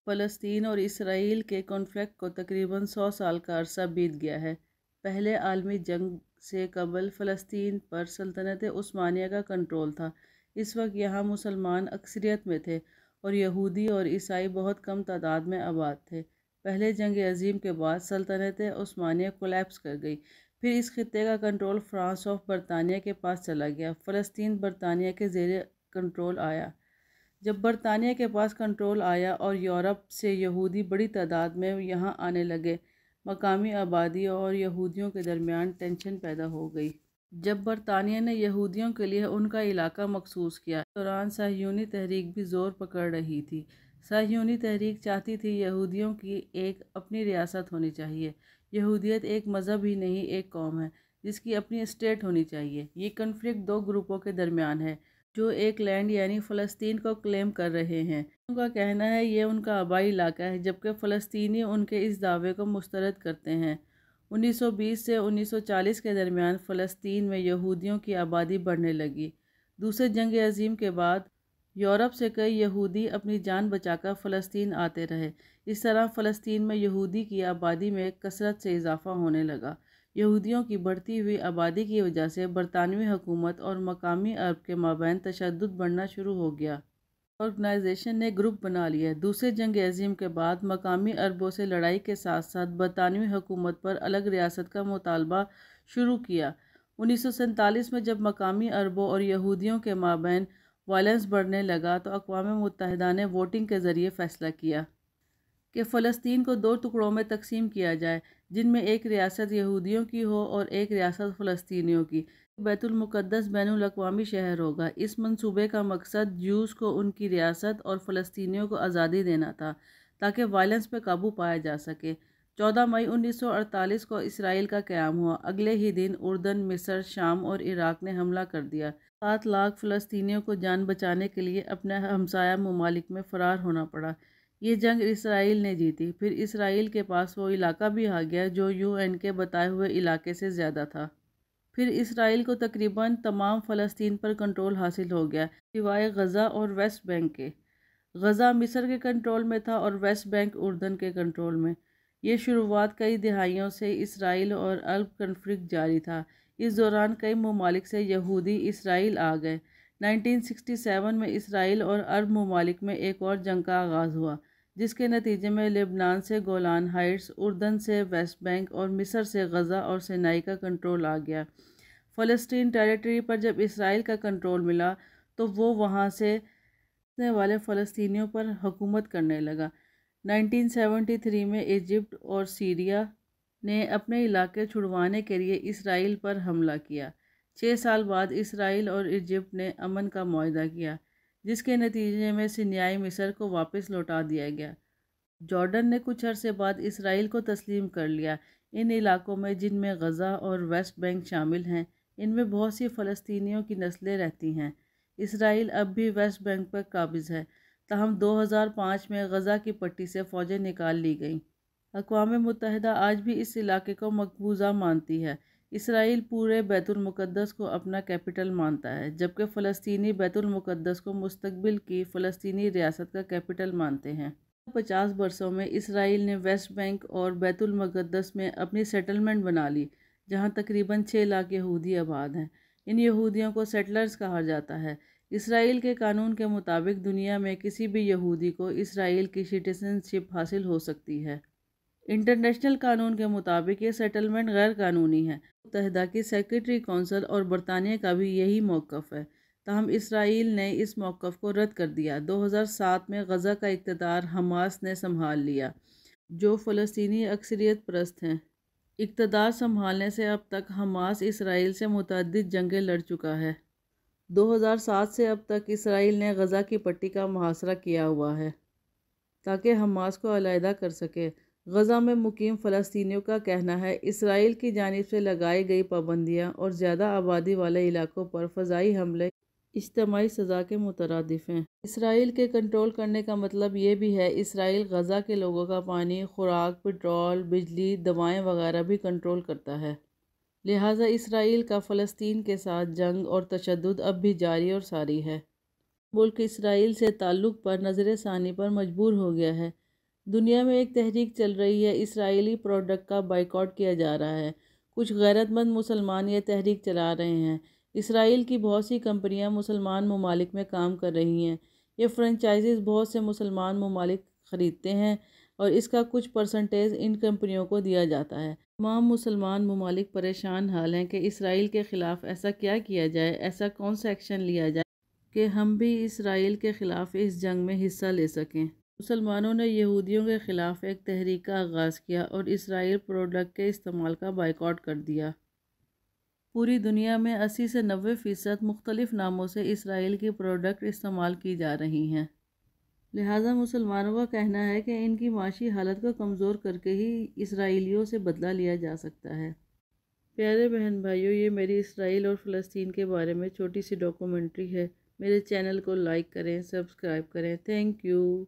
फ़लस्तीन और इसराइल के कॉन्फ्लिक्ट को तकरीबन 100 साल का अरसा बीत गया है। पहले आलमी जंग से कबल फ़लस्तीन पर सल्तनत उस्मानिया का कंट्रोल था। इस वक्त यहाँ मुसलमान अक्सरियत में थे और यहूदी और ईसाई बहुत कम तादाद में आबाद थे। पहले जंग अज़ीम के बाद सल्तनत उस्मानिया कोलैप्स कर गई। फिर इस खित्ते का कंट्रोल फ्रांस ऑफ बरतानिया के पास चला गया। फ़लस्तीन बरतानिया के ज़ेर कंट्रोल आया। जब बरतानिया के पास कंट्रोल आया और यूरोप से यहूदी बड़ी तादाद में यहाँ आने लगे, मकामी आबादी और यहूदियों के दरमियान टेंशन पैदा हो गई। जब बरतानिया ने यहूदियों के लिए उनका इलाका मखसूस किया, इस दौरान सहयूनी तहरीक भी ज़ोर पकड़ रही थी। सहयूनी तहरीक चाहती थी यहूदियों की एक अपनी रियासत होनी चाहिए। यहूदियत एक मज़हब ही नहीं, एक कौम है जिसकी अपनी स्टेट होनी चाहिए। ये कन्फ्लिक्ट दो ग्रुपों के दरमियान है जो एक लैंड यानी फ़लस्तीन को क्लेम कर रहे हैं। उनका कहना है ये उनका आबाई इलाका है, जबकि फ़लस्तीनी उनके इस दावे को मुस्तरद करते हैं। 1920 से 1940 के दरमियान फ़लस्तीन में यहूदियों की आबादी बढ़ने लगी। दूसरे जंग अज़ीम के बाद यूरोप से कई यहूदी अपनी जान बचाकर फ़लस्तीन आते रहे। इस तरह फ़लस्तीन में यहूदी की आबादी में कसरत से इजाफ़ा होने लगा। यहूदियों की बढ़ती हुई आबादी की वजह से बरतानवी हुकूमत और मकामी अरब के माबैन तशद्दुद बढ़ना शुरू हो गया। ऑर्गेनाइजेशन ने ग्रुप बना लिया। दूसरे जंग अज़ीम के बाद मकामी अरबों से लड़ाई के साथ साथ बरतानवी हुकूमत पर अलग रियासत का मुतालबा शुरू किया। 1947 में जब मकामी अरबों और यहूदियों के माबैन वायलेंस बढ़ने लगा तो अक़वाम मुत्तहिदा ने वोटिंग के ज़रिए फ़ैसला किया कि फ़लस्तीन को दो टुकड़ों में तकसीम किया जाए, जिनमें एक रियासत यहूदियों की हो और एक रियासत फ़लस्तीनियों की। बैतुल मुक़द्दस बैनुल अक़वामी शहर होगा। इस मंसूबे का मकसद ज्यूज़ को उनकी रियासत और फ़लस्तीनियों को आज़ादी देना था ताकि वायलेंस पर काबू पाया जा सके। 14 मई 1948 को इसराइल का क़याम हुआ। अगले ही दिन उर्दन, मिस्र, शाम और इराक़ ने हमला कर दिया। 7 लाख फ़लस्तीनियों को जान बचाने के लिए अपने हमसाया ममालिक में फ़रार होना पड़ा। ये जंग इसराइल ने जीती। फिर इसराइल के पास वो इलाका भी आ गया जो यूएन के बताए हुए इलाके से ज़्यादा था। फिर इसराइल को तकरीबन तमाम फ़लस्तीन पर कंट्रोल हासिल हो गया, सिवाय गज़ा और वेस्ट बैंक के। गज़ा मिस्र के कंट्रोल में था और वेस्ट बैंक उर्दन के कंट्रोल में। ये शुरुआत कई दिहाइयों से इसराइल और अरब कन्फ्लिक्ट जारी था। इस दौरान कई ममालिक से यहूदी इसराइल आ गए। 1967 में इसराइल और अरब ममालिक में एक और जंग का आगाज़ हुआ, जिसके नतीजे में लेबनान से गोलान हाइट्स, उर्दन से वेस्ट बैंक और मिस्र से गज़ा और सिनाई का कंट्रोल आ गया। फ़लस्तीन टेरिटरी पर जब इसराइल का कंट्रोल मिला तो वो वहाँ से रहने वाले फ़लस्तीनियों पर हुकूमत करने लगा। 1973 में इजिप्ट और सीरिया ने अपने इलाके छुड़वाने के लिए इसराइल पर हमला किया। 6 साल बाद इसराइल और इजिप्ट ने अमन का मुआहदा किया, जिसके नतीजे में सीरियाई मिस्र को वापस लौटा दिया गया। जॉर्डन ने कुछ अरसे बाद इसराइल को तस्लीम कर लिया। इन इलाकों में, जिनमें गज़ा और वेस्ट बैंक शामिल हैं, इनमें बहुत सी फ़लस्तीनियों की नस्लें रहती हैं। इसराइल अब भी वेस्ट बैंक पर काबिज़ है, ताहम 2005 में गज़ा की पट्टी से फ़ौजें निकाल ली गईं। अक़वाम मुत्तहिदा आज भी इस इलाके को मकबूजा मानती है। इसराइल पूरे बैतुल मुक़द्दस को अपना कैपिटल मानता है, जबकि फ़लस्तीनी बैतुल मुक़द्दस को मुस्तक़बिल की फ़लस्तीनी रियासत का कैपिटल मानते हैं। 50 बरसों में इसराइल ने वेस्ट बैंक और बैतुल मुक़द्दस में अपनी सेटलमेंट बना ली, जहां तकरीबन 6 लाख यहूदी आबाद हैं। इन यहूदियों को सेटलर्स कहा जाता है। इसराइल के कानून के मुताबिक दुनिया में किसी भी यहूदी को इसराइल की सिटीजनशिप हासिल हो सकती है। इंटरनेशनल कानून के मुताबिक ये सेटलमेंट गैर कानूनी है। मुत्तहिदा की सेक्रेटरी कौंसिल और बरतानिया का भी यही मौक़िफ़ है, ताहम इसराइल ने इस मौक़िफ़ को रद्द कर दिया। 2007 में गज़ा का इक़्तिदार हमास ने संभाल लिया, जो फ़लस्तीनी अक्सरियत परस्त हैं। इक़्तिदार संभालने से अब तक हमास इसराइल से मुतअद्दिद जंगें लड़ चुका है। 2007 से अब तक इसराइल ने गज़ा की पट्टी का मुहासरा किया हुआ है ताकि हमास को अलहदा कर सके। गज़ा में मुकीम फ़लस्तीनियों का कहना है इसराइल की जानिब से लगाई गई पाबंदियाँ और ज़्यादा आबादी वाले इलाकों पर फ़ज़ाई हमले इज्तिमाई सज़ा के मुतरादिफ़ हैं। इसराइल के कंट्रोल करने का मतलब ये भी है इसराइल गज़ा के लोगों का पानी, खुराक, पेट्रोल, बिजली, दवाएँ वगैरह भी कंट्रोल करता है। लिहाजा इसराइल का फ़लस्तीन के साथ जंग और तशद्दुद अब भी जारी और सारी है। मुल्क इसराइल से ताल्लुक़ पर नज़र सानी पर मजबूर हो गया है। दुनिया में एक तहरीक चल रही है, इसराइली प्रोडक्ट का बाइकआउट किया जा रहा है। कुछ गैरतमंद मुसलमान ये तहरीक चला रहे हैं। इसराइल की बहुत सी कंपनियां मुसलमान ममालिक में काम कर रही हैं। ये फ्रेंचाइजीज बहुत से मुसलमान ममालिक ख़रीदते हैं और इसका कुछ परसेंटेज इन कंपनियों को दिया जाता है। तमाम मुसलमान ममालिक परेशान हाल हैं कि इसराइल के ख़िलाफ़ ऐसा क्या किया जाए, ऐसा कौन सा एक्शन लिया जाए कि हम भी इसराइल के ख़िलाफ़ इस जंग में हिस्सा ले सकें। मुसलमानों ने यहूदियों के ख़िलाफ़ एक तहरीक का आगाज़ किया और इसराइल प्रोडक्ट के इस्तेमाल का बाइकआउट कर दिया। पूरी दुनिया में 80 से 90% मुख्तलिफ़ नामों से इसराइल की प्रोडक्ट इस्तेमाल की जा रही हैं। लिहाजा मुसलमानों का कहना है कि इनकी माशी हालत को कमज़ोर करके ही इसराइलियों से बदला लिया जा सकता है। प्यारे बहन भाइयों, ये मेरी इसराइल और फ़लस्तीन के बारे में छोटी सी डॉक्यूमेंट्री है। मेरे चैनल को लाइक करें, सब्सक्राइब करें। Thank you.